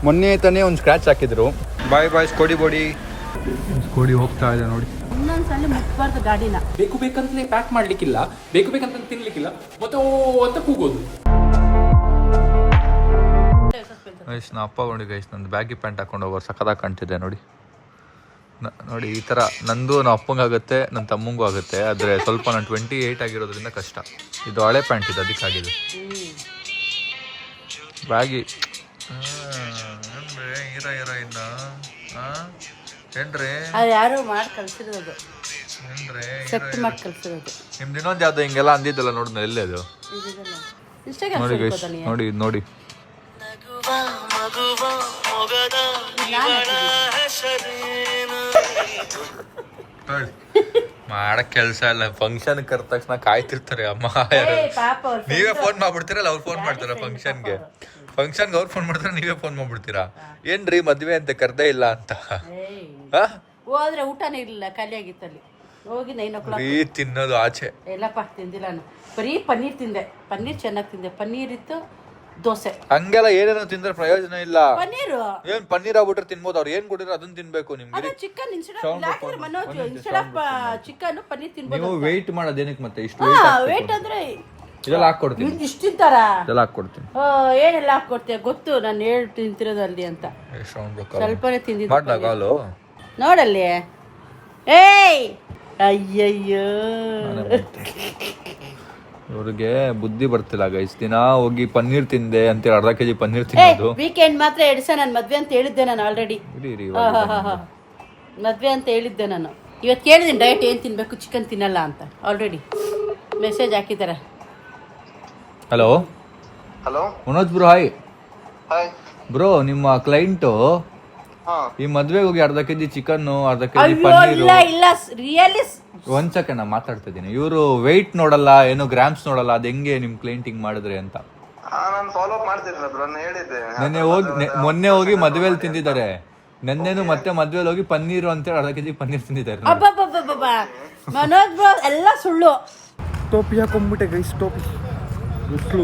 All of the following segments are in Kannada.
ಮೊನ್ನೆ ತಾನೇ ಒಂದು ಸ್ಕ್ರ್ಯಾಚ್ ಹಾಕಿದ್ರು. ಬಾಯ್ ಬಾಯ್ ಸ್ಕೋಡಿ ಬಾಡಿ. ಸ್ಕೋಡಿ ಹೋಗ್ತಾ ಇದೆ ನೋಡಿ. ಇನ್ನೊಂದ್ಸಲ ಮುಟ್ಬಾರ್ದು ಗಾಡಿನ. ಬೇಕು ಬೇಕಂತಲೇ ಪ್ಯಾಕ್ ಮಾಡ್ಲಿಕ್ಕಿಲ್ಲ, ಬೇಕು ಬೇಕಂತ ತಿನ್ಲಿಕ್ಕಿಲ್ಲ, ಮತ್ತೆ ಓ ಅಂತ ಕೂಗೋದು. ಗೈಸ್ ನಾ ಅಪ್ಪ ನೋಡಿ ಗೈಸ್ ನಂದು ಬ್ಯಾಗಿ ಪ್ಯಾಂಟ್ ಹಾಕೊಂಡು ಹೋಗೋರು ಸಖತ್ತಾಗಿ ಕಾಣ್ತಿದೆ ನೋಡಿ. ನೋಡಿ ಈ ಥರ ನಂದು ನಮ್ಮ ಅಪ್ಪಂಗೆ ಆಗುತ್ತೆ, ನನ್ನ ತಮ್ಮಂಗೂ ಆಗುತ್ತೆ. ಆದರೆ ಸ್ವಲ್ಪ ನಾನು 28 ಆಗಿರೋದ್ರಿಂದ ಕಷ್ಟ. ಇದು ಹಳೆ ಪ್ಯಾಂಟ್ ಇದೆ, ಅದಕ್ಕಾಗಿದೆ ಬ್ಯಾಗಿ. ಹೀರೋ ಇನ್ನ ಏನ್ರಿ ಯಾರು ಮಾಡಿ ಕಳ್ಸಿರೋದು, ಸೆಟ್ ಮಾಡಿ ಕಳ್ಸಿರೋದು. ನಿಮ್ದು ಇನ್ನೊಂದು ಯಾವ್ದು ಹಿಂಗೆಲ್ಲ ಅಂದಿದ್ದಲ್ಲ ನೋಡಿ, ಎಲ್ಲೇ ಅದು ನೋಡಿ ಗೈಸ್, ನೋಡಿ ಇದು ನೋಡಿ. ಮಾಡಕ್ ಕೆಲ್ಸ ಇಲ್ಲ, ಫಂಕ್ಷನ್ ಕರೆದ ತಕ್ಷಣ ಕಾಯ್ತಿರ್ತಾರೆ ಅಮ್ಮ. ನೀವೇ ಫೋನ್ ಮಾಡ್ಬಿಡ್ತೀರಲ್ಲ, ಅವ್ರು ಫೋನ್ ಮಾಡ್ತಾರ ಫಂಕ್ಷನ್ಗೆ ಅವ್ರು ಫೋನ್ ಮಾಡ್ತಾರೆ, ನೀವೇ ಫೋನ್ ಮಾಡ್ಬಿಡ್ತೀರಾ. ಏನ್ರಿ ಮದ್ವೆ ಅಂತ ಕರ್ದೇ ಇಲ್ಲ ಅಂತ. ಹೋದ್ರೆ ಊಟನೇ ಇರ್ಲಿಲ್ಲ, ಖಾಲಿ ಆಗಿತ್ತಲ್ಲಿ. ಹೋಗಿ 9 o'clock ತಿನ್ನೋದು ಆಚೆ ಎಲ್ಲಪ್ಪ ತಿಂದಿಲ್ಲ ನಾನು. ಬರೀ ಪನ್ನೀರ್ ತಿಂದೆ, ಪನ್ನೀರ್ ಚೆನ್ನಾಗಿ ತಿಂದೆ. ಪನ್ನೀರ್ ಇತ್ತು, ದೋಸೆ. ಹಂಗೆಲ್ಲ ಏನೇನೋ ತಿಂದ್ರೆ ಪ್ರಯೋಜನ ಇಲ್ಲ. ಪನ್ನೀರು ಏನ್ ಪನ್ನೀರ್ ಆಗ್ಬಿಟ್ರೆ ತಿನ್ಬೋದು, ಅವ್ರು ಏನ್ ಕೊಟ್ಟಿರೋ ಅದನ್ನ ತಿನ್ಬೇಕು. ನಿಮ್ಗೆ chicken Manoj instead of chicken paneer ತಿನ್ಬೋದು. ನೀವು ವೆಯ್ಟ್ ಮಾಡೋದೇನಕ್ಕೆ ಮತ್ತೆ ಇಷ್ಟು ವೇಟ್ ಅಂದ್ರೆ ಇದೆಲ್ಲ ಹಾಕೊಡ್ತೀನಿ, ಇಷ್ಟು ತಿಂತಾರ ಇದೆಲ್ಲ ಹಾಕೊಡ್ತೀನಿ. ಏನೆಲ್ಲ ಹಾಕೊಡ್ತೀಯ ಗೊತ್ತು, ನಾನು ಹೇಳಿ ತಿಂತಿರೋದು ಅಲ್ಲಿ ಅಂತ. ಸ್ವಲ್ಪನೇ ತಿಂದಿದ್ದು ನೋಡಲ್ಲಿ. ಏಯ್ ಅಯ್ಯಯ್ಯೋ, ಇವ್ರಿಗೆ ಬುದ್ಧಿ ಬರ್ತಿಲ್ಲ ಗೈಸ್. ದಿನ ಹೋಗಿ ಪನ್ನೀರ್ ತಿಂದೆ ಅಂತ ಅರ್ಧ ಕೆಜಿ ಪನ್ನೀರ್ ತಿನ್ನೋದು. ವೀಕೆಂಡ್ ಮಾತ್ರ 2 ದಿವಸ ನಾನು ಮದ್ವೆ ಅಂತ ಹೇಳಿದ್ದೆ ನಾನು ಆಲ್ರೆಡಿ. ಮದ್ವೆ ಅಂತ ಹೇಳಿದ್ದೆ ನಾನು. ಇವತ್ತು ಕೇಳಿದ್ದೀನಿ ಡಯಟ್ ಏನು ತಿನ್ಬೇಕು, ಚಿಕನ್ ತಿನ್ನಲ್ಲ ಅಂತ. ಆಲ್ರೆಡಿ ಮೆಸೇಜ್ ಹಾಕಿದ್ದಾರೆ. Hello Manoj bro, hi bro. ನಿಮ್ಮ ಕ್ಲೈಂಟು ಈ ಮದ್ವೆಗೆ ಹೋಗಿ ಅರ್ಧ ಕೆಜಿ ಚಿಕನ್, ಅರ್ಧ ಕೆಜಿ ಪನ್ನೀರು. ರಿಯಲಿ ಒಂದ್ ಸೆಕೆಂಡ್ ನಾನು ಮಾತಾಡ್ತಾ ಇದ್ದೀನಿ. ಇವರು ವೆಯ್ಟ್ ನೋಡಲ್ಲ, ಏನು ಗ್ರಾಮ್ಸ್ ನೋಡಲ್ಲ. ಅದ್ ಹೆಂಗೆ ನಿಮ್ ಕ್ಲೈಂಟಿಂಗ್ ಮಾಡಿದ್ರೆ ಅಂತ ಮೊನ್ನೆ ಹೋಗಿ ಮದ್ವೆಲಿ ತಿಂದಿದ್ದಾರೆ. ನೆನ್ನೆನು ಮತ್ತೆ ಮದ್ವೆಲಿ ಹೋಗಿ ಪನ್ನೀರು ಅಂತೇಳಿ ಅರ್ಧ ಕೆಜಿ ಪನ್ನೀರ್ ತಿಂದಿದ್ದಾರೆ. ಮನೋಜ್ ಬ್ರೋ ಎಲ್ಲ ಸುಳ್ಳು. ಟೋಪಿ ಹಾಕೊಂಡ್ಬಿಟ್ಟೆ ಗೈಸ್, ಟೋಪಿ.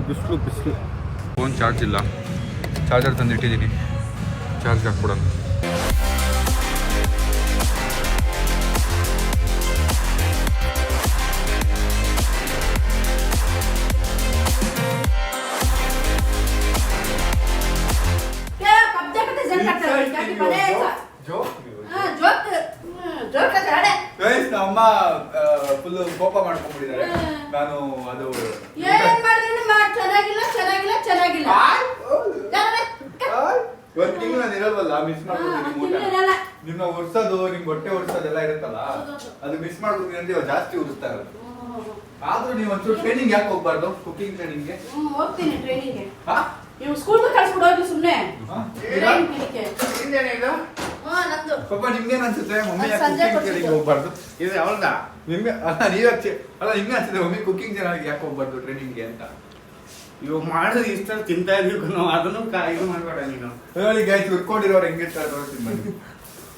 ಬಿಸ್ಲು. ಫೋನ್ ಚಾರ್ಜ್ ಇಲ್ಲ, ಚಾರ್ಜರ್ ತಂದು ಇಟ್ಟಿದ್ದೀನಿ, ಚಾರ್ಜ್ ಹಾಕ್ಬಿಡೋಣ. ಅಮ್ಮ ಫುಲ್ ಕೋಪ ಮಾಡ್ಕೊಂಡ್ಬಿಟ್ಟಿದ್ದಾರೆ. ನಾನು ಅದು ಒಂದ್ ತಿಂಗಳು ನಾನು ಇರಲ್ವಲ್ಲ, ಮಿಸ್ ಮಾಡ್ಬಿಡ್ತೀನಿ. ನಿಮ್ಮ ಉರ್ಸೋದು, ನಿಮ್ ಹೊಟ್ಟೆ ಉರ್ಸೋದೆಲ್ಲ ಇರುತ್ತಲ್ಲ, ಅದು ಮಿಸ್ ಮಾಡ್ಬಿಡ್ತೀನಿ ಅಂತ ಇವಾಗ ಜಾಸ್ತಿ ಉರಿಸ್ತಾ ಇರೋದು. ಆದ್ರೂ ನೀವು ಒಂಚೂರು ಟ್ರೈನಿಂಗ್ ಯಾಕೆ ಹೋಗ್ಬಾರ್ದು, ಕುಕಿಂಗ್ ಟ್ರೈನಿಂಗ್ಗೆ? ಹೋಗ್ತೀನಿ ಟ್ರೈನಿಂಗ್ಗೆ. ನೀವು ಸ್ಕೂಲ್ಗೆ ಕಳ್ಸ್ಬಿಡು ಹೋಗಿ ಸುಮ್ಮನೆ. ಪಾಪ ನಿಮ್ಗೇನ್ ಅನ್ಸುತ್ತೆ, ಮಮ್ಮಿ ಕುಕಿಂಗ್ ಟ್ರೈನಿಂಗ್ ಹೋಗ್ಬಾರ್ದು? ಇದು ಯಾವ್ದ ನಿಮ್ಗೆ ನೀವೇ ಅಲ್ಲ, ನಿಮ್ಗೆ ಅನ್ಸುತ್ತೆ ಮಮ್ಮಿ ಕುಕಿಂಗ್ ಚಾನಲ್ಗೆ ಯಾಕೆ ಹೋಗ್ಬಾರ್ದು ಟ್ರೈನಿಂಗ್ಗೆ ಅಂತ? ಇವಾಗ ಮಾಡೋದು ಇಷ್ಟ ತಿಂತಾ ಇರ್ಬೇಕು ನಾವು, ಅದನ್ನು ಇದು ಮಾಡ್ಬೇಡ ನೀನು. ಹೇಳಿ ಗೈಸ್, ಉರ್ಕೊಂಡಿರೋರು ಹೆಂಗಿರ್ತಾರೆ ನೋಡಿ.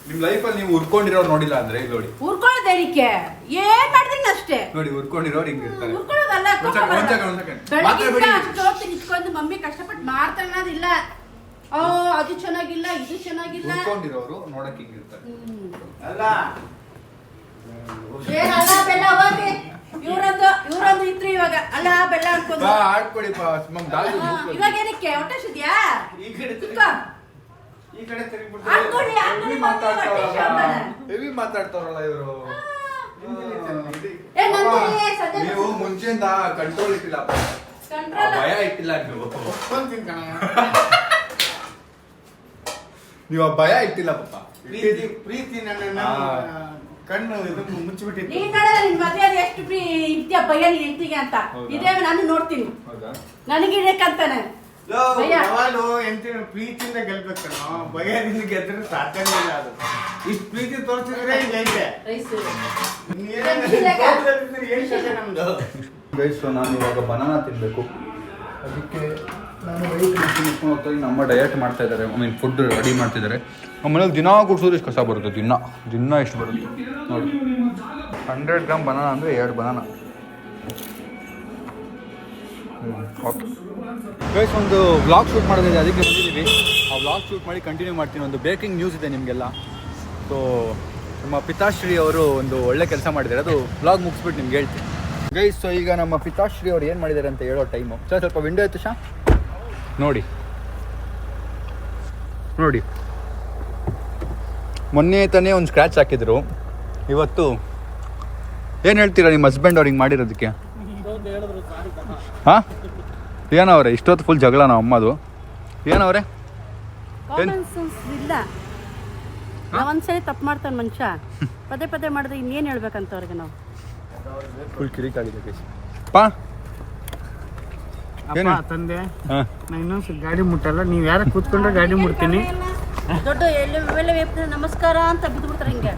ನಿಮ್ ಲೈಫಲ್ಲಿ ನೀವು ಉರ್ಕೊಂಡಿರೋರು ನೋಡಿಲ್ಲ ಅಂದ್ರೆ ಇಲ್ಲಿ ನೋಡಿ. ಉರ್ಕೊಳ್ಳೋದೇನಿಕ್ಕೆ ಏನ್ ಮಾಡ್ತೀನಿ ಅಷ್ಟೇ ನೋಡಿ, ಉರ್ಕೊಂಡಿರೋರು ಹಿಂಗಿರ್ತಾರೆ. ಉರ್ಕೊಳ್ಳೋದಲ್ಲ, ಇಟ್ಕೊಂಡು ಮಮ್ಮಿ ಕಷ್ಟಪಟ್ಟು ಮಾಡ್ತಾನೆ ಅನ್ನೋದಿಲ್ಲ. ಅದು ಚೆನ್ನಾಗಿಲ್ಲ, ಇದು ಚೆನ್ನಾಗಿಲ್ಲ. ಉರ್ಕೊಂಡಿರೋರು ನೋಡಕ್ ಹಿಂಗಿರ್ತಾರೆ. ಅಲ್ಲ ಏನಲ್ಲ ಬೆಲ್ಲ ಹೋಗಿ ಇವ್ರೊಂದು ಇದ್ರು ಇವಾಗ ಅಲ್ಲ ಬೆಲ್ಲ ಅನ್ಕೊಂಡು ಆಡ್ಕೊಡಿ. ಇವಾಗ ಏನಕ್ಕೆ ಹೊಟ್ಟೆಸಿದ್ಯಾ? ಈ ಕಡೆ ಹೆವಿ ಮಾತಾಡ್ತಾರಲ್ಲ ಇವರು. ನೀವು ಮುಂಚೆಯಿಂದ ಕಂಟ್ರೋಲ್ ಇಟ್ಟಿಲ್ಲ, ಭಯ ಇಟ್ಟಿಲ್ಲ. ನೀವು ಆ ಭಯ ಇಟ್ಟಿಲ್ಲ ಪಾಪ. ಪ್ರೀತಿ ನನ್ನ ಕಣ್ಣು ಮುಚ್ಚಿಬಿಟ್ಟಿತ್ತು. ನೀನ್ ನೋಡಲ್ಲ ನಿನ್ ಮದ್ವೆ ಎಷ್ಟು ಇದ್ಯಾ ಭಯ ನೀನ್ ಹೆಂಡತಿಗೆ ಅಂತ. ಇದೇ ನಾನು ನೋಡ್ತೀನಿ, ನನಗಿಡಕ್ಕಂತಾನೆ ಯಾವಾಗಲೂ ಎಂತ ಪ್ರೀತಿಯಿಂದ ಗೆಲ್ಬೇಕು. ಭಯದಿಂದ ಗೆದ್ರೆ ಸಾಧ್ಯವೇ ಇಲ್ಲ. ಅದು ಇಷ್ಟು ಪ್ರೀತಿ ತೋರಿಸಿದ್ರೆ ಹಿಂಗೈತೆ. ನಮ್ದು ಗೈಸ್, ನಾನು ಇವಾಗ ಬನಾನಾ ತಿನ್ಬೇಕು, ಅದಕ್ಕೆ ನಾನು ವೆಯ್ಟ್ ಇಟ್ಕೊಂಡು ಹೋಗ್ತೀನಿ. ನಮ್ಮ ಡಯಟ್ ಮಾಡ್ತಾ ಇದ್ದಾರೆ, ಫುಡ್ ರೆಡಿ ಮಾಡ್ತಿದ್ದಾರೆ. ನಮ್ಮ ಮನೇಲಿ ದಿನ ಗುಡ್ಸೋದು ಇಷ್ಟು ಕಸ ಬರುತ್ತೆ, ದಿನ ಎಷ್ಟು ಬರುತ್ತೆ ನೋಡಿ. 100 ಗ್ರಾಮ್ ಬನಾನಾ ಅಂದರೆ 2 ಬನಾನಾ. ಓಕೆ ಗೈಸ್, ಒಂದು ವ್ಲಾಗ್ ಶೂಟ್ ಮಾಡೋದಿದೆ, ಅದಕ್ಕೆ ಬಂದಿದ್ದೀವಿ. ಆ ವ್ಲಾಗ್ ಶೂಟ್ ಮಾಡಿ ಕಂಟಿನ್ಯೂ ಮಾಡ್ತೀನಿ. ಒಂದು ಬ್ರೇಕಿಂಗ್ ನ್ಯೂಸ್ ಇದೆ ನಿಮಗೆಲ್ಲ. ಸೊ ನಮ್ಮ ಪಿತಾಶ್ರೀ ಅವರು ಒಂದು ಒಳ್ಳೆ ಕೆಲಸ ಮಾಡಿದ್ದಾರೆ, ಅದು ವ್ಲಾಗ್ ಮುಗಿಸ್ಬಿಟ್ಟು ನಿಮ್ಗೆ ಹೇಳ್ತೀನಿ ಗೈಸ್. ಸೊ ಈಗ ನಮ್ಮ ಪಿತಾಶ್ರೀ ಅವ್ರು ಏನು ಮಾಡಿದ್ದಾರೆ ಅಂತ ಹೇಳೋ ಟೈಮು. ಸ್ವಲ್ಪ ವಿಂಡೋ ಇತ್ತು ನೋಡಿ ನೋಡಿ, ಮೊನ್ನೆ ತಾನೇ ಒಂದು ಸ್ಕ್ರ್ಯಾಚ್ ಹಾಕಿದ್ರು. ಇವತ್ತು ಏನು ಹೇಳ್ತೀರಾ ನಿಮ್ಮ ಹಸ್ಬೆಂಡ್ ಅವ್ರು ಹಿಂಗೆ ಮಾಡಿರೋದಕ್ಕೆ? ಹಾಂ ಏನವ್ರೆ ಇಷ್ಟೊತ್ತು ಫುಲ್ ಜಗಳ ನಾವು ಅಮ್ಮದು. ಏನವ್ರೆ ಕಾಮನ್ ಸೆನ್ಸ್ ಇಲ್ಲ. ಒಂದ್ಸರಿ ತಪ್ಪು ಮಾಡ್ತಾನೆ ಮನುಷ್ಯ, ಪದೇ ಪದೇ ಮಾಡಿದ್ರೆ ಇನ್ನೇನು ಹೇಳ್ಬೇಕಂತ ಅವ್ರಿಗೆ ನಾವು. ಫುಲ್ ಕಿರಿಕಾಗಿದೆ ಗೈಸ್. ಪಾ ಏನು ತಂದೆ ಹಾಂ ನಾ ಇನ್ನೊಂದ್ಸಲ ಗಾಡಿ ಮುಟ್ಟಲ್ಲ, ನೀವು ಯಾರ ಕೂತ್ಕೊಂಡ್ರೆ ಗಾಡಿ ಮುಟ್ತೀನಿ. ದೊಡ್ಡ ಎಲ್ಲ ನಮಸ್ಕಾರ ಅಂತ ಬಿದ್ದುಬಿಡ್ತಾರೆ ಹಿಂಗೆ.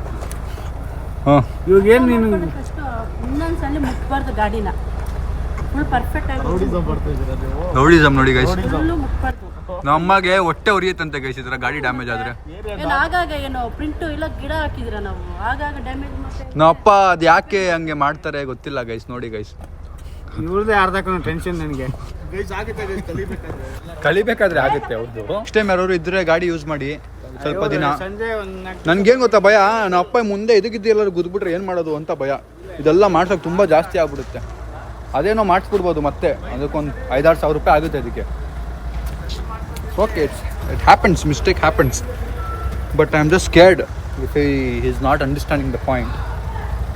ಹಾಂ ಇವಾಗ ಏನು ನೀನು ಫಸ್ಟು ಇನ್ನೊಂದ್ಸಲ ಮುಟ್ಬಾರ್ದು ಗಾಡಿನ, ಫುಲ್ ಪರ್ಫೆಕ್ಟ್ ಆಗಿ ರೌಡಿಸಮ್ ನೋಡಿ ಗೈಸ್. ಫುಲ್ಲು ಮುಟ್ಬಾರ್ದು. ನಮ್ಮ ಅಮ್ಮಗೆ ಹೊಟ್ಟೆ ಉರಿಯುತ್ತಂತೆ ಗೈಸ್ ಈ ಥರ ಗಾಡಿ ಡ್ಯಾಮೇಜ್ ಆದರೆ. ಏನು ಆಗಾಗ ಏನು ಪ್ರಿಂಟು ಇಲ್ಲ ಗಿಡ ಹಾಕಿದ್ರ ನಾವು, ಆಗಾಗ ಡ್ಯಾಮೇಜ್ ಮತ್ತೆ. ನಮ್ಮ ಅಪ್ಪ ಅದು ಯಾಕೆ ಹಂಗೆ ಮಾಡ್ತಾರೆ ಗೊತ್ತಿಲ್ಲ ಗೈಸ್. ನೋಡಿ ಗೈಸ್ ಇವ್ರದೇ ಅರ್ಧಕ್ಕೂ ಟೆನ್ಷನ್ ನನಗೆ. ಕಲಿಬೇಕಾದ್ರೆ ಆಗುತ್ತೆ ಅವ್ರದ್ದು. ನೆಕ್ಸ್ಟ್ ಟೈಮ್ ಯಾರು ಇದ್ರೆ ಗಾಡಿ ಯೂಸ್ ಮಾಡಿ ಸ್ವಲ್ಪ ದಿನ. ಸಂಜೆ ಒಂದು ನನ್ಗೇನು ಗೊತ್ತಾ ಭಯ, ನಮ್ಮ ಅಪ್ಪ ಮುಂದೆ ಇದಕ್ಕಿದ್ದು ಎಲ್ಲರೂ ಗುದ್ಬಿಟ್ರೆ ಏನು ಮಾಡೋದು ಅಂತ ಭಯ. ಇದೆಲ್ಲ ಮಾಡ್ಸೋಕೆ ತುಂಬ ಜಾಸ್ತಿ ಆಗ್ಬಿಡುತ್ತೆ. ಅದೇನೋ ಮಾಡಿಸ್ಬಿಡ್ಬೋದು ಮತ್ತೆ, ಅದಕ್ಕೊಂದು 5-6 ಸಾವಿರ ರೂಪಾಯಿ ಆಗುತ್ತೆ ಅದಕ್ಕೆ. Okay, it happens, mistake happens, but I am just scared if he is not understanding the point.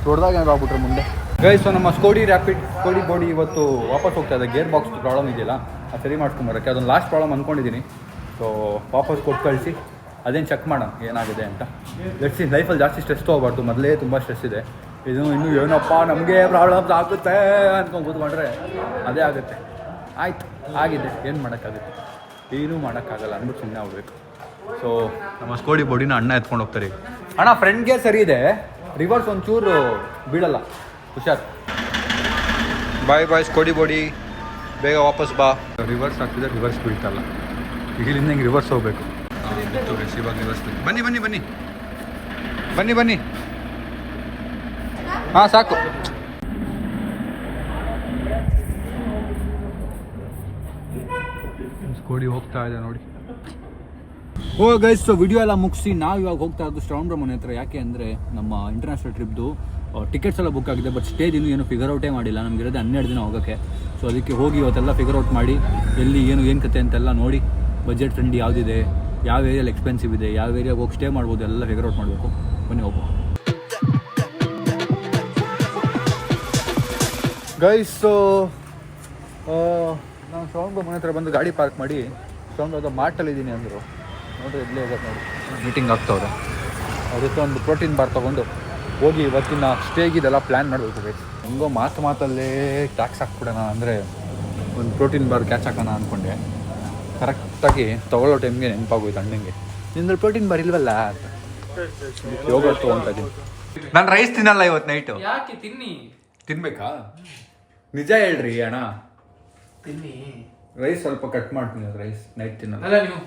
ದೊಡ್ಡದಾಗ ಏನಾದ್ರು ಆಗ್ಬಿಟ್ರೆ ಮುಂದೆ ಗೈಸ್. ಸೊ ನಮ್ಮ ಸ್ಕೋಡಿ ಬಾಡಿ ಇವತ್ತು ವಾಪಸ್ ಹೋಗ್ತಾ ಇದೆ. ಗೇರ್ ಬಾಕ್ಸ್ ಪ್ರಾಬ್ಲಮ್ ಇದೆಯಲ್ಲ, ಅದು ಸರಿ ಮಾಡ್ಕೊಂಬರೋಕ್ಕೆ. ಅದೊಂದು ಲಾಸ್ಟ್ ಪ್ರಾಬ್ಲಮ್ ಅಂದ್ಕೊಂಡಿದ್ದೀನಿ. ಸೊ ವಾಪಸ್ ಕೊಟ್ಟು ಕಳಿಸಿ ಅದೇನು ಚೆಕ್ ಮಾಡೋಣ ಏನಾಗಿದೆ ಅಂತ. Let's see. ಲೈಫಲ್ಲಿ ಜಾಸ್ತಿ ಸ್ಟ್ರೆಸ್ ತೊಗೋಬಾರ್ದು, ಮೊದಲೇ ತುಂಬ ಸ್ಟ್ರೆಸ್ ಇದೆ. ಇದು ಇನ್ನೂ ಏನಪ್ಪ ನಮಗೆ ಪ್ರಾಬ್ಲಮ್ಸ್ ಆಗುತ್ತೆ ಅಂದ್ಕೊಂಡು ಕೂತ್ಕೊಂಡ್ರೆ ಅದೇ ಆಗುತ್ತೆ. ಆಯ್ತು, ಆಗಿದೆ, ಏನು ಮಾಡೋಕ್ಕಾಗುತ್ತೆ? ಏನೂ ಮಾಡೋಕ್ಕಾಗಲ್ಲ ಅಂದ್ಬಿಟ್ಟು ಸುಮ್ಮನೆ ಆಗ್ಬೇಕು. ಸೊ ನಮ್ಮ ಸ್ಕೋಡಿ ಬಾಡಿನ ಅಣ್ಣ ಎತ್ಕೊಂಡು ಹೋಗ್ತಾರೆ. ಅಣ್ಣ ಫ್ರಂಟ್ ಗೇರ್ ಸರಿ ಇದೆ, ರಿವರ್ಸ್ ಒಂಚೂರು ಬೀಳಲ್ಲ, ಹುಷಾರ್. ಬಾಯ್ ಬಾಯ್ ಸ್ಕೋಡಿ ಬಾಡಿ, ಬೇಗ ವಾಪಸ್ ಬಾ. ರಿವರ್ಸ್ ಆಗ್ತಿದೆ, ರಿವರ್ಸ್ ಬೀಳ್ತಲ್ಲ. ಇಲ್ಲಿಂದ ಹಿಂಗೆ ರಿವರ್ಸ್ ಹೋಗ್ಬೇಕು. ಇವಾಗ ರಿವರ್ಸ್ ಬನ್ನಿ ಬನ್ನಿ ಬನ್ನಿ ಬನ್ನಿ ಬನ್ನಿ. ಹಾಂ ಸಾಕು. ಸ್ಕೋಡಿ ಹೋಗ್ತಾ ಇದೆ ನೋಡಿ. ಓ ಗೈಸ್, ಸೊ ವಿಡಿಯೋ ಎಲ್ಲ ಮುಗಿಸಿ ನಾವು ಇವಾಗ ಹೋಗ್ತಾ ಇರೋದು ಶ್ರವಣ ಮನೆ ಹತ್ರ. ಯಾಕೆ ಅಂದರೆ ನಮ್ಮ ಇಂಟರ್ನ್ಯಾಷನಲ್ ಟ್ರಿಪ್ದು ಟಿಕೆಟ್ಸ್ ಎಲ್ಲ ಬುಕ್ ಆಗಿದೆ, ಬಟ್ ಸ್ಟೇಜ್ ಇನ್ನೂ ಏನು ಫಿಗರ್ ಔಟೇ ಮಾಡಿಲ್ಲ. ನಮಗಿರೋದು 12 ದಿನ ಹೋಗೋಕ್ಕೆ. ಸೊ ಅದಕ್ಕೆ ಹೋಗಿ ಇವತ್ತೆಲ್ಲ ಫಿಗರ್ ಔಟ್ ಮಾಡಿ ಎಲ್ಲಿ ಏನು ಕತೆ ಅಂತೆಲ್ಲ ನೋಡಿ, ಬಜೆಟ್ ಫ್ರೆಂಡ್ಲಿ ಯಾವುದಿದೆ, ಯಾವ ಏರಿಯಲ್ಲಿ ಎಕ್ಸ್ಪೆನ್ಸಿವ್ ಇದೆ, ಯಾವ ಏರಿಯಾಗೆ ಹೋಗಿ ಸ್ಟೇ ಮಾಡ್ಬೋದು, ಎಲ್ಲ ಫಿಗರ್ ಔಟ್ ಮಾಡಬೇಕು. ಬನ್ನಿ ಹೋಗೋ ಗೈಸ್. ಸೊ ನಾನು ಶ್ರವಣ ಮನೆ ಹತ್ರ ಬಂದು ಗಾಡಿ ಪಾರ್ಕ್ ಮಾಡಿ ಶ್ರವಣ ಮಾರ್ಟಲ್ಲಿದ್ದೀನಿ ಅಂದರು. ನೋಡಿರಿ ಇಲ್ಲೇ ಹೋಗೋದು ನೋಡಿ, ಮೀಟಿಂಗ್ ಆಗ್ತವ್ರೆ. ಅದಕ್ಕೆ ಒಂದು ಪ್ರೋಟೀನ್ ಬಾರ್ ತೊಗೊಂಡು ಹೋಗಿ ಇವತ್ತಿನ ಸ್ಟೇಗಿದೆಲ್ಲ ಪ್ಲ್ಯಾನ್ ಮಾಡಬೇಕು ಗೈಸ್. ಹೆಂಗೋ ಮಾತಲ್ಲೇ ಟ್ಯಾಕ್ಸ್ ಹಾಕ್ಬಿಡೋಣ ಅಂದರೆ ಒಂದು ಪ್ರೋಟೀನ್ ಬಾರ್ ಕ್ಯಾಚ್ ಹಾಕೋಣ ಅಂದ್ಕೊಂಡೆ. ಕರೆಕ್ಟಾಗಿ ತೊಗೊಳ್ಳೋ ಟೈಮ್ಗೆ ನೆನಪಾಗೋಯ್ತು ಅಣ್ಣಂಗೆ, ನಿಂದು ಪ್ರೋಟೀನ್ ಬಾರ್ ಇಲ್ವಲ್ಲ ಅಂತ. ಯೋಗರ್ಟ್ ತೊಗೊಳ್ತಾ ಇದ್ದೀನಿ. ನಾನು ರೈಸ್ ತಿನ್ನಲ್ಲ ಇವತ್ತು ನೈಟು. ಯಾಕೆ ತಿನ್ಬೇಕಾ? ನಿಜ ಹೇಳ್ರಿ ಅಣ್ಣ. ತಿನ್ನಿ. ರೈಸ್ ಸ್ವಲ್ಪ ಕಟ್ ಮಾಡ್ತೀನಿ, ರೈಸ್ ನೈಟ್ ತಿನ್ನಲ್ಲ. ಅಲ್ಲ, ನೀವು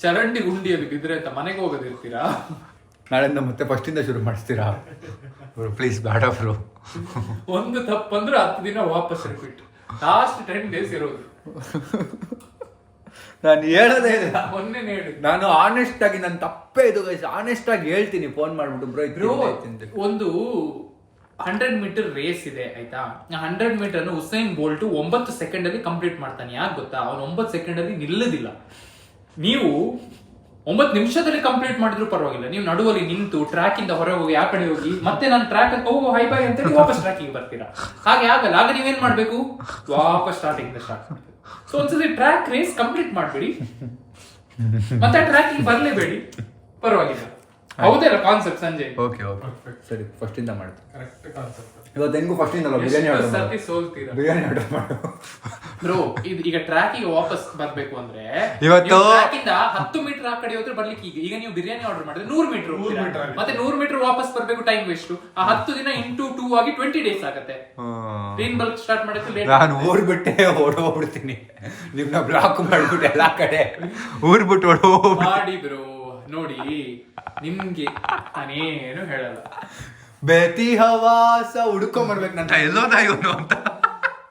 ಚರಂಡಿ ಗುಂಡಿಯಲ್ಲಿ ಬಿದ್ರೆ ಅಂತ ಮನೆಗೆ ಹೋಗೋದಿರ್ತೀರಾ? ನಾಳೆಯಿಂದ ಮತ್ತೆ ಫಸ್ಟಿಂದ ಶುರು ಮಾಡಿಸ್ತೀರಾ? ಪ್ಲೀಸ್ ಬೇಡ ಬ್ರೋ. ಒಂದು ತಪ್ಪಂದ್ರೆ 10 ದಿನ ವಾಪಸ್ ರಿಪೀಟ್. ಲಾಸ್ಟ್ 10 days ಇರೋದು. ನಾನು ಹೇಳೋದೇ ಇಲ್ಲ. ಮೊನ್ನೆ ಹೇಳಿ, ನಾನು ಆನೆಸ್ಟ್ ಆಗಿ ನನ್ನ ತಪ್ಪೇ ಇದು ಗೈಸ್, ಆನೆಸ್ಟ್ ಆಗಿ ಹೇಳ್ತೀನಿ ಫೋನ್ ಮಾಡ್ಬಿಟ್ಟು ಬ್ರೋ ಒಂದು 100 ಮೀಟರ್ ರೇಸ್ ಇದೆ ಆಯ್ತಾ. 100 ಮೀಟರ್ ಅನ್ನು ಉಸೈನ್ ಬೋಲ್ಟ್ 9 ಸೆಕೆಂಡ್ ಅಲ್ಲಿ ಕಂಪ್ಲೀಟ್ ಮಾಡ್ತಾನೆ. ಯಾಕೆ ಗೊತ್ತಾ? ಅವನು 9 ಸೆಕೆಂಡ್ ಅಲ್ಲಿ ನಿಲ್ಲದಿಲ್ಲ. ನೀವು 9 ನಿಮಿಷದಲ್ಲಿ ಕಂಪ್ಲೀಟ್ ಮಾಡಿದ್ರು ಪರವಾಗಿಲ್ಲ, ನೀವು ನಡುವಲ್ಲಿ ನಿಂತು ಟ್ರ್ಯಾಕ್ ಇಂದ ಹೊರಗೆ ಹೋಗಿ ಆ ಕಡೆ ಹೋಗಿ ಮತ್ತೆ ನಾನು ಟ್ರ್ಯಾಕ್ ಅಂತ ಹೋಗೋ ಹೈ ಬೈ ಅಂತ ವಾಪಸ್ ಟ್ರ್ಯಾಕಿಂಗ್ ಬರ್ತೀರಾ. ಹಾಗೆ ಆಗಲ್ಲ. ಆಗ ನೀವೇನ್ ಮಾಡ್ಬೇಕು? ವಾಪಸ್ ಸ್ಟಾರ್ಟಿಂಗ್ ಸ್ಟಾರ್ಟ್ ಮಾಡ್ಬೇಕು. ಸೊ ಒಂದ್ಸತಿ ಟ್ರ್ಯಾಕ್ ರೇಸ್ ಕಂಪ್ಲೀಟ್ ಮಾಡ್ಬೇಡಿ, ಮತ್ತೆ ಟ್ರ್ಯಾಕಿಂಗ್ ಬರ್ಲೇಬೇಡಿ, ಪರವಾಗಿಲ್ಲ. ಹೌದಲ್ಲ ಕಾನ್ಸೆಪ್ಟ್ ಸಂಜಯ್? ಓಕೆ ಸರಿ, ಫಸ್ಟಿಂದ ಮಾಡ್ತೀನಿ. Correct concept. ಇವತ್ತು ಹೆಂಗೂ ಫಸ್ಟಿಂದ ಬಿರಿಯಾನಿ ಆರ್ಡರ್ ಮಾಡು ಬ್ರೋ. ಈಗ ಟ್ರ್ಯಾಕಿಗೆ ವಾಪಸ್ ಬರ್ಬೇಕು ಅಂದ್ರೆ ಇವತ್ತು ಟ್ರ್ಯಾಕಿಂದ 10 ಮೀಟರ್ ಆ ಕಡೆ ಹೋದ್ರೆ ಬರ್ಲಿಕ್ಕೆ ಈಗ ನೀವು ಬಿರಿಯಾನಿ ಆರ್ಡರ್ ಮಾಡಿದ್ರೆ 100 ಮೀಟರ್ ಮತ್ತೆ 100 ಮೀಟರ್ ವಾಪಸ್ ಬರ್ಬೇಕು. Time waste. ಆ 10 ದಿನ ಇಂಟು 2 ಆಗಿ 20 days ಆಗುತ್ತೆ. ಕ್ಲೀನ್ ಬಲ್ಕ್ ಸ್ಟಾರ್ಟ್ ಮಾಡಕ್ಕೆ ನಾನು ಊರ್ ಬಿಟ್ಟೆ ಓಡೋಗ್ಬಿಡ್ತೀನಿ. ನಿಮ್ನ ಬ್ಲಾಕ್ ಮಾಡ್ಬಿಟ್ಟು ಎಲ್ಲಾ ಕಡೆ ಊರ್ ಬಿಟ್ಟು ಮಾಡಿ ಬ್ರೋ. ನೋಡಿ, ನಿಮ್ಗೆ ನಾನೇನು ಹೇಳಲ್ಲ. ಬೇತಿ ಹವಾಸ ಹುಡ್ಕೊಂಬರ್ಬೇಕು ನನ್ನ ಎಲ್ಲೋದ ಇವನು ಅಂತ.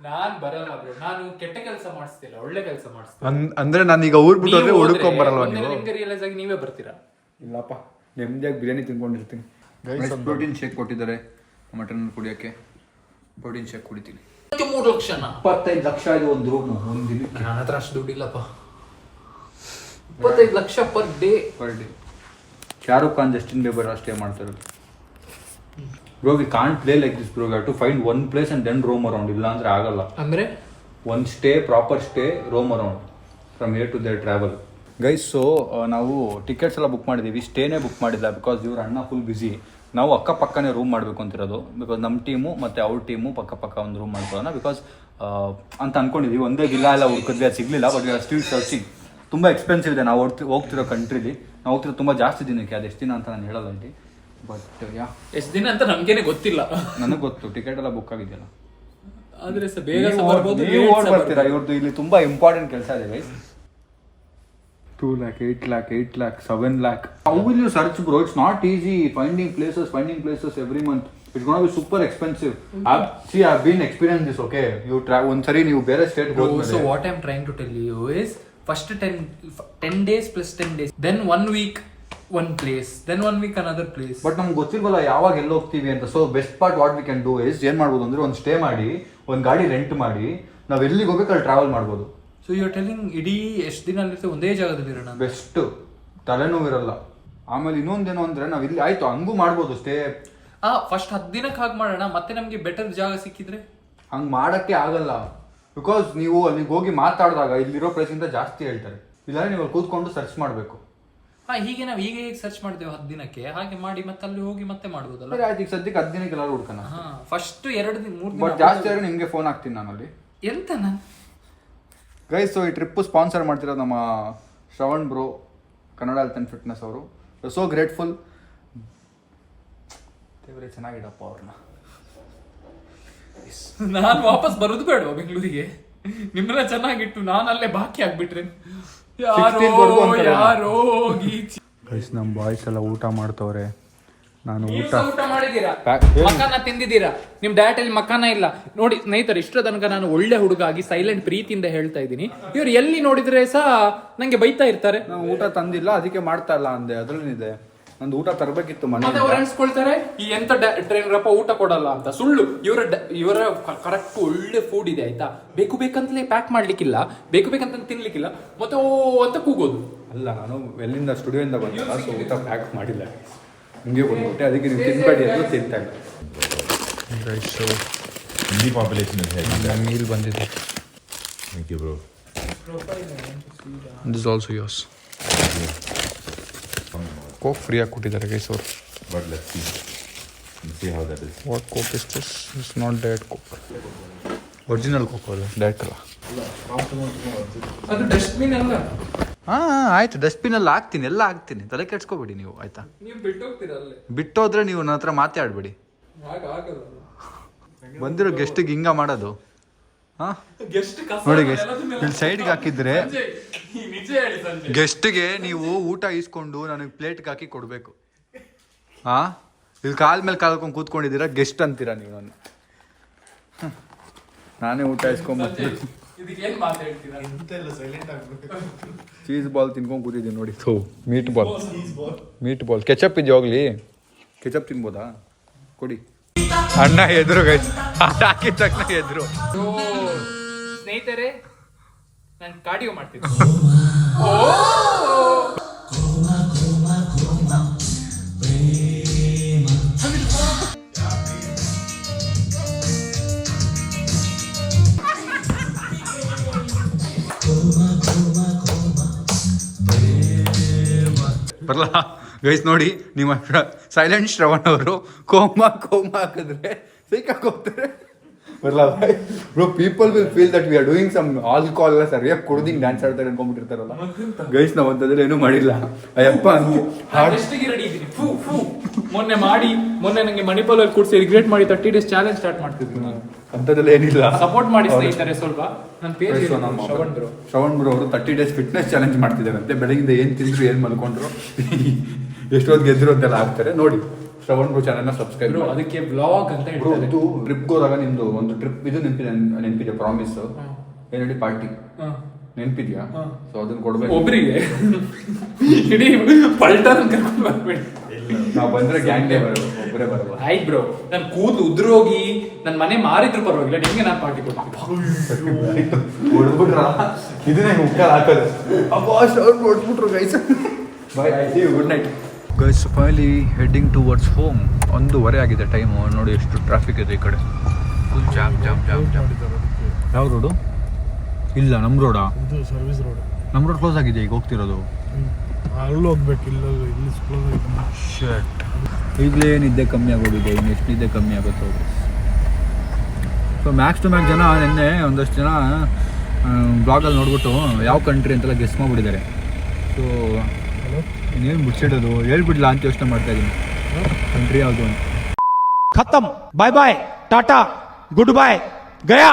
ನಾನ್ ಬರಲ್ಲ ಬ್ರೋ, ನಾನು ಕೆಟ್ಟ ಕೆಲಸ ಮಾಡಿಸ್ತಿಲ್ಲ, ಒಳ್ಳೆ ಕೆಲಸ ಮಾಡಿಸ್ತೀನಿ. ಅಂದ್ರೆ ನಾನೀಗ ಊರ್ ಬಿಟ್ಟು ಹೋದ್ರೆ ಹುಡುಕೊಂಡ್ ಬರಲ್ವಾ ನೀವು? ನಿಮ್ಗೆ ರಿಯಲೈಸ್ ಆಗಿ ನೀವೇ ಬರ್ತೀರಾ? ಇಲ್ಲಪ್ಪ, ನೆಮ್ಮದಿಯಾಗಿ ಬಿರಿಯಾನಿ ತಿನ್ಕೊಂಡಿರ್ತೀನಿ. ಪ್ರೋಟೀನ್ ಶೇಕ್ ಕೊಟ್ಟಿದ್ದಾರೆ ಮಟನ್ ಕುಡಿಯೋಕ್ಕೆ, ಪ್ರೋಟೀನ್ ಶೇಕ್ ಕುಡಿತೀನಿ. 3 ಲಕ್ಷನಾ? 25 ಲಕ್ಷ ಇದು ಒಂದು ರೂಮ್ ಒಂದು ದಿನಕ್ಕೆ. ನನ್ನ ಹತ್ರ ಅಷ್ಟು ದುಡ್ಡಿಲ್ಲಪ್ಪ. 25 lakh per day. Shahrukh Khan, Justin Bieber ಅಷ್ಟೇ ಮಾಡ್ತಾರೆ. Bro we can't play like this bro, to find one place and then roam around. ಇಲ್ಲ ಅಂದ್ರೆ ಆಗಲ್ಲ. ಅಂದ್ರೆ one stay, proper stay, roam around from here to there travel. Guys, so ನಾವು ಟಿಕೆಟ್ಸ್ ಎಲ್ಲ ಬುಕ್ ಮಾಡಿದ್ದೀವಿ, ಸ್ಟೇನೇ ಬುಕ್ ಮಾಡಿಲ್ಲ ಬಿಕಾಸ್ ಇವ್ರ ಅಣ್ಣ ಫುಲ್ ಬ್ಯುಸಿ. ನಾವು ಅಕ್ಕಪಕ್ಕನೇ ರೂಮ್ ಮಾಡಬೇಕು ಅಂತಿರೋದು, ಬಿಕಾಸ್ ನಮ್ಮ ಟೀಮು ಮತ್ತು ಅವ್ರ ಟೀಮು ಪಕ್ಕ ಒಂದು ರೂಮ್ ಮಾಡ್ಕೊಳ್ಳೋಣ ಬಿಕಾಸ್ ಅಂತ ಅಂದ್ಕೊಂಡಿದ್ದೀವಿ. ಒಂದೇ ವಿಲ್ಲಾ ಎಲ್ಲ ಹುಡ್ಕಿದ್ವಿ, ಅದು ಸಿಗಲಿಲ್ಲ. But still searching. ತುಂಬ ಎಕ್ಸ್ಪೆನ್ಸಿವ್ ಇದೆ ನಾವು ಹೋಗ್ತಿರೋ ಕಂಟ್ರೀಲಿ. ನಾವು ಹೋಗ್ತಿರೋ ತುಂಬ ಜಾಸ್ತಿ ದಿನಕ್ಕೆ, ಅದು ಎಷ್ಟು ದಿನ ಅಂತ ನಾನು ಹೇಳಲ್ಲ ಇಲ್ಲಿ. ಬಟ್ ಯಾ, ಎಷ್ಟು ದಿನ ಅಂತ ನಮ್ಗೇನೆ ಗೊತ್ತಿಲ್ಲ. ನನಗೆ ಗೊತ್ತು, ಟಿಕೆಟ್ ಎಲ್ಲ ಬುಕ್ ಆಗಿದೆಯಲ್ಲ. ಆದ್ರೆ ಬೇಗ ಬರ್ಬೋದು. ನೀವು ಓಡ್ ಬರ್ತೀರಾ? ಇವ್ರದ್ದು ಇಲ್ಲಿ ತುಂಬಾ ಇಂಪಾರ್ಟೆಂಟ್ ಕೆಲಸ ಇದೆ guys. 2 lakh, 8 lakh, 8 lakh, 7 lakh. How will you search, bro? It's not easy finding places every month. It's gonna be super expensive. I've been experienced this, okay? You try ಒಂದ್ಸರಿ ನೀವು ಬೇರೆ ಸ್ಟೇಟ್ ಹೋದ್ಮೇಲೆ. So what I'm trying to tell you is first 10 days plus 10 days, then 1 week one place, then 1 week another place. But ನಮ್ಗೆ ಗೊತ್ತಿಲ್ವಲ್ಲ ಯಾವಾಗ ಎಲ್ಲಿ ಹೋಗ್ತೀವಿ ಅಂತ. So best part what we can do is, ಏನ್ ಮಾಡ್ಬೋದು ಅಂದ್ರೆ ಒಂದು ಸ್ಟೇ ಮಾಡಿ, ಒಂದು ಗಾಡಿ ರೆಂಟ್ ಮಾಡಿ, ನಾವು ಎಲ್ಲಿಗೆ ಹೋಗ್ಬೇಕು ಅಲ್ಲಿ ಟ್ರಾವೆಲ್ ಮಾಡ್ಬೋದು. ಸೊ ಯು ಆರ್ ಟೆಲಿಂಗ್ ಇಡೀ ಎಷ್ಟು ದಿನ ಇರುತ್ತೆ ಒಂದೇ ಜಾಗದಲ್ಲಿ ಇರೋಣ? ಬೆಸ್ಟ್, ತಲೆನೋವಿರಲ್ಲ. ಆಮೇಲೆ ಇನ್ನೊಂದೇನು ಅಂದ್ರೆ ನಾವು ಇಲ್ಲಿ ಆಯ್ತು ಹಂಗೂ ಮಾಡ್ಬೋದು ಸ್ಟೇ. ಫಸ್ಟ್ 10 ದಿನಕ್ಕೆ ಹಾಗೆ ಮಾಡೋಣ, ಮತ್ತೆ ನಮ್ಗೆ ಬೆಟರ್ ಜಾಗ ಸಿಕ್ಕಿದ್ರೆ. ಹಂಗೆ ಮಾಡೋಕ್ಕೆ ಆಗಲ್ಲ ಬಿಕಾಸ್ ನೀವು ಅಲ್ಲಿಗೆ ಹೋಗಿ ಮಾತಾಡಿದಾಗ ಇಲ್ಲಿರೋ ಪ್ರೈಸಿಂದ ಜಾಸ್ತಿ ಹೇಳ್ತಾರೆ. ಇಲ್ಲಾಂದ್ರೆ ನೀವು ಅಲ್ಲಿ ಕೂತ್ಕೊಂಡು ಸರ್ಚ್ ಮಾಡಬೇಕು. ಹೀಗೆ ನಾವು ಈಗ ಹೇಗೆ ಸರ್ಚ್ ಮಾಡ್ತೇವೆ 10 ದಿನಕ್ಕೆ, ಹಾಗೆ ಮಾಡಿ ಮತ್ತೆ ಅಲ್ಲಿ ಹೋಗಿ ಮತ್ತೆ ಮಾಡ್ಬೋದಲ್ಲ. ಆಯ್ತು, ಈಗ ಸದ್ಯಕ್ಕೆ 10 ದಿನಕ್ಕೆ ಎಲ್ಲರೂ ಹುಡ್ಕೋಣ. ಫಸ್ಟ್ 2 ದಿನ 3 ದಿನ. ಬಟ್ ಜಾಸ್ತಿ ಆದ್ರೆ ನಿಮಗೆ ಫೋನ್ ಹಾಕ್ತೀನಿ ನಾನು ಅಲ್ಲಿ. ಎಂತ ನಾನು ಗೈಸ್, ಸೊ ಈ ಟ್ರಿಪ್ಪು ಸ್ಪಾನ್ಸರ್ ಮಾಡ್ತಿರೋದು ನಮ್ಮ Shravan bro, Kannada health and fitness ಅವರು. So grateful. ದೇವರೇ ಚೆನ್ನಾಗಿಡಪ್ಪ ಅವ್ರನ್ನ. ನಾನು ವಾಪಸ್ ಬರೋದು ಬೇಡವಾ ಬೆಂಗಳೂರಿಗೆ? ನಿಮ್ಮನ್ನ ಚೆನ್ನಾಗಿಟ್ಟು ನಾನು ಅಲ್ಲೇ ಬಾಕಿ ಆಗ್ಬಿಟ್ರೆ ಯಾರೋ ಗೀಚಿ. ಗೈಸ್, ನಮ್ಮ ಬಾಯ್ಸ್ ಎಲ್ಲ ಊಟ ಮಾಡ್ತವ್ರೆ. ನಾನು ಊಟ ಮಾಡಿದೀರಾ? ಮಕಾನ ತಿಂದಿದ್ದೀರಾ? ನಿಮ್ ಡಯಟ್ ಅಲ್ಲಿ ಮಕಾನ ಇಲ್ಲ ನೋಡಿ ಸ್ನೇಹಿತರೆ. ಇಷ್ಟರ ತನಕ ನಾನು ಒಳ್ಳೆ ಹುಡುಗ ಆಗಿ ಸೈಲೆಂಟ್ ಪ್ರೀತಿಯಿಂದ ಹೇಳ್ತಾ ಇದ್ದೀನಿ. ಇವ್ರು ಎಲ್ಲಿ ನೋಡಿದ್ರೆ ಸಹ ನಂಗೆ ಬೈತಾ ಇರ್ತಾರೆ. ನಾವು ಊಟ ತಂದಿಲ್ಲ ಅದಕ್ಕೆ ಮಾಡ್ತಾ ಇಲ್ಲ ಅಂದೆ. ಅದ್ರಲ್ಲಿದೆ, ನಂದು ಊಟ ತರಬೇಕಿತ್ತು ಮನೆ. ಮತ್ತೆ ಅವ್ರು ಅನ್ಸ್ಕೊಳ್ತಾರೆ ಈ ಎಂತ ಟ್ರೈನರಪ್ಪ ಊಟ ಕೊಡಲ್ಲ ಅಂತ. ಸುಳ್ಳು. ಇವರ ಕರೆಕ್ಟ್ ಒಳ್ಳೆ ಫುಡ್ ಇದೆ ಆಯ್ತಾ. ಬೇಕು ಬೇಕಂತಲೇ ಪ್ಯಾಕ್ ಮಾಡ್ಲಿಕ್ಕಿಲ್ಲ, ಬೇಕು ಬೇಕಂತ ತಿನ್ಲಿಕ್ಕಿಲ್ಲ, ಮತ್ತೆ ಓ ಅಂತ ಕೂಗೋದು. ಅಲ್ಲ, ನಾನು ಎಲ್ಲಿಂದ ಸ್ಟುಡಿಯೋಯಿಂದ ಬಂದಿಲ್ಲ, ಸೊ ಊಟ ಪ್ಯಾಕ್ ಮಾಡಿಲ್ಲ, ಹಿಂಗೆ ಬಂದ್ಬಿಟ್ಟೆ. ಅದಕ್ಕೆ ನೀವು ತಿನ್ಬೇಡಿ ಅಂತ ತಿಂತಾ ಇಲ್ಲ. Hindi population is heavy. Meal ಬಂದಿದೆ. Thank you, bro. This is also yours. Coke ಫ್ರೀಯಾಗಿ ಕೊಟ್ಟಿದ್ದಾರೆ ಗೈಸ್ ಅವರು. But let's see how that is. What coke is this? It's not diet coke, original coke ಅದು, ಡಯಟ್ ಅಲ್ಲ. ಅದು ಡಸ್ಟ್ಬಿನ್ ಅಲ್ಲ. ಆಯ್ತು, ಡಸ್ಟ್ಬಿನಲ್ಲಿ ಹಾಕ್ತೀನಿ, ಎಲ್ಲ ಹಾಕ್ತೀನಿ, ತಲೆ ಕೆಡ್ಸ್ಕೊಬೇಡಿ ನೀವು ಆಯ್ತಾ. ನೀವು ಬಿಟ್ಟೋಗ್ತೀರಲ್ಲೇ. ಬಿಟ್ಟೋದ್ರೆ ನೀವು ನನ್ನ ಹತ್ರ ಮಾತಾಡ್ಬೇಡಿ. ಬಂದಿರೋ ಗೆಸ್ಟಿಗೆ ಹಿಂಗ ಮಾಡೋದು. ನೋಡಿ ಗೆಸ್ಟ್ ಇಲ್ಲಿ ಸೈಡ್ಗೆ ಹಾಕಿದ್ರೆ ಗೆಸ್ಟ್ಗೆ ನೀವು ಊಟ ಇಸ್ಕೊಂಡು ನನಗೆ ಪ್ಲೇಟ್ಗೆ ಹಾಕಿ ಕೊಡಬೇಕು. ಇಲ್ಲಿ ಕಾಲ್ ಮೇಲೆ ಕಾಲ್ಕೊಂಡು ಕೂತ್ಕೊಂಡಿದ್ದೀರಾ, ಗೆಸ್ಟ್ ಅಂತೀರಾ ನೀವು. ನನ್ನ ನಾನೇ ಊಟ ಇಸ್ಕೊಂಡ್ಬರ್ತೀನಿ. ಚೀಸ್ ಬಾಲ್ ತಿನ್ಕೊಂಡು ಕೂತಿದ್ದೀನಿ ನೋಡಿ. ಮೀಟ್ ಬಾಲ್ ಕೆಚಪ್ ಇದೆಯಾ? ಹೋಗ್ಲಿ, ಕೆಚಪ್ ತಿನ್ಬೋದಾ? ಕೊಡಿ. ಅಣ್ಣ ಎದ್ರು ಗೈಸ್, ಹಾಕಿದ ತಕ್ಷಣ ಎದ್ರು. ಸ್ನೇಹಿತರೆ, ನಾನು ಕಾರ್ಡಿಯೋ ಮಾಡ್ತೀನಿ. ಬರಲ್ಲ ಗೈಸ್. ನೋಡಿ, ನಿಮ್ಮ ಸೈಲೆಂಟ್ ಶ್ರವಣ್ ಅವರು ಕೋಮಾ ಹಾಕಿದ್ರೆ ಸೈಕಾಗಿ ಹೋಗ್ತಾರೆ. ಬರಲ್ಲ bro, people will feel that we are doing some alcohol ಎಲ್ಲ ಸರಿಯಾಗಿ ಕುಡ್ದಿಂಗ್ ಡ್ಯಾನ್ಸ್ ಆಡ್ತಾರೆ ಅನ್ಕೊಂಡ್ಬಿಟ್ಟಿರ್ತಾರಲ್ಲ. ಗೈಸ್, ನಾವು ಅಂತಂದ್ರೆ ಏನೂ ಮಾಡಿಲ್ಲ. ಅಯ್ಯಪ್ಪ ಮೊನ್ನೆ ನಂಗೆ ಮಣಿಪಾಲಲ್ಲಿ ಕೂರಿಸಿ ರಿಗ್ರೆಟ್ ಮಾಡಿ 30 days ಚಾಲೆಂಜ್ ಸ್ಟಾರ್ಟ್ ಮಾಡ್ತಿದ್ವಿ. ನಾನು ಅಂತದೆಲ್ಲ ಏನಿಲ್ಲ. ಸಪೋರ್ಟ್ ಮಾಡಿ ಸ್ನೇಹಿತರೆ ಸ್ವಲ್ಪ. ನನ್ನ ಪೇಜ್ ಶ್ರವಣ್ ಬ್ರೋ ಅವರು 30 days ಫಿಟ್ನೆಸ್ ಚಾಲೆಂಜ್ ಮಾಡ್ತಿದ್ದಾರೆ ಅಂತೆ. ಬೆಳಗಿಂದ ಏನು ತಿಂದ್ರು, ಏನು ಮಲ್ಕೊಂಡ್ರು, ಎಷ್ಟೊತ್ತು ಗೆದ್ರು ಅಂತೆಲ್ಲ ಹಾಕ್ತಾರೆ ನೋಡಿ. ಶ್ರವಣ್ ಬ್ರೋ ಚಾನಲ್ನ ಸಬ್ಸ್ಕ್ರೈಬ್ ಬ್ರೋ ಅದಕ್ಕೆ ಬ್ಲಾಗ್ ಅಂತ ಬ್ರೋ ಹೇಳ್ತಾರೆ. ಇದು ಟ್ರಿಪ್ಗೆ ಹೋದಾಗ ನಿಮ್ದು ಒಂದು ಟ್ರಿಪ್ ಇದು ನೆನಪಿದೆ ಪ್ರಾಮಿಸ್ ಏನೇಳಿ ಪಾರ್ಟಿ ನೆನಪಿದ್ಯಾ? ಸೊ ಅದನ್ನ ಕೊಡ್ಬೇಕು ಒಬ್ರಿಗೆ ಇಡೀ ಪಲ್ಟನ್ ಕರ್ಕೊಂಡು ಬರ್ಬೇಡಿ. ನಾವು ಬಂದ್ರೆ ಗ್ಯಾಂಗ್ ಒಬ್ಬರೇ ಬರಲ್ಲ. ಆಯ್ತು ಬ್ರೋ, ನನ್ ಕೂದಲು ಉದ್ರೋಗಿ ನನ್ ಮನೆ ಮಾರಿದ್ರು ಪರವಾಗಿಲ್ಲ, ನಿಮ್ಗೆ ನಾನು ಪಾರ್ಟಿ ಕೊಡ್ತೀನಿ. ಹೊಡ್ಬಿಟ್ರ ಇದನ್ನೇ ಮುಕ್ಕಲ್ ಹಾಕೋದು. ಅಬ್ಬಾ ಶ್ರವಣ್ ಹೊಡ್ಬಿಟ್ರು guys. Bye, see you, good night guys. Finally heading towards home. 1:15 ಆಗಿದೆ ಟೈಮು. ನೋಡಿ ಎಷ್ಟು ಟ್ರಾಫಿಕ್ ಇದೆ ಈ ಕಡೆ. Full jam jam jam jam. ಯಾವ ರೋಡು? ಇಲ್ಲ ನಮ್ಮ ರೋಡಾ? ಇದು ಸರ್ವಿಸ್ ರೋಡ್. ನಮ್ಮ ರೋಡ್ ಕ್ಲೋಸ್ ಆಗಿದೆ ಈಗ ಹೋಗ್ತಿರೋದು. ಅಲ್ಲಿ ಹೋಗ್ಬೇಕು, ಇಲ್ಲಿ ಕ್ಲೋಸ್ ಆಗಿದೆ. ಶರ್ಟ್ ಈಗಲೇ ನಿದ್ದೆ ಕಮ್ಮಿ ಆಗೋಗಿದೆ, ಇನ್ನು ಎಷ್ಟು ನಿದ್ದೆ ಕಮ್ಮಿ ಆಗುತ್ತೋ. ಸೊ ಮ್ಯಾಕ್ಸ್ ಟು ಮ್ಯಾಕ್ಸ್ ಜನ ನಿನ್ನೆ ಒಂದಷ್ಟು ಜನ ಬ್ಲಾಗಲ್ಲಿ ನೋಡ್ಬಿಟ್ಟು ಯಾವ ಕಂಟ್ರಿ ಅಂತೆಲ್ಲ ಗೆಸ್ ಮಾಡಿಬಿಟ್ಟಿದ್ದಾರೆ. ಸೊ ಇನ್ನೇನು ಬಿಡ್ಸಿಡೋದು ಹೇಳ್ಬಿಡ್ಲಾ ಅಂತ ಯೋಚನೆ ಮಾಡ್ತಾ ಇದ್ದೀನಿ. ಕಂಟ್ರಿ ಯಾವುದು ಅಂತ. खत्म, bye bye, tata, goodbye, गया.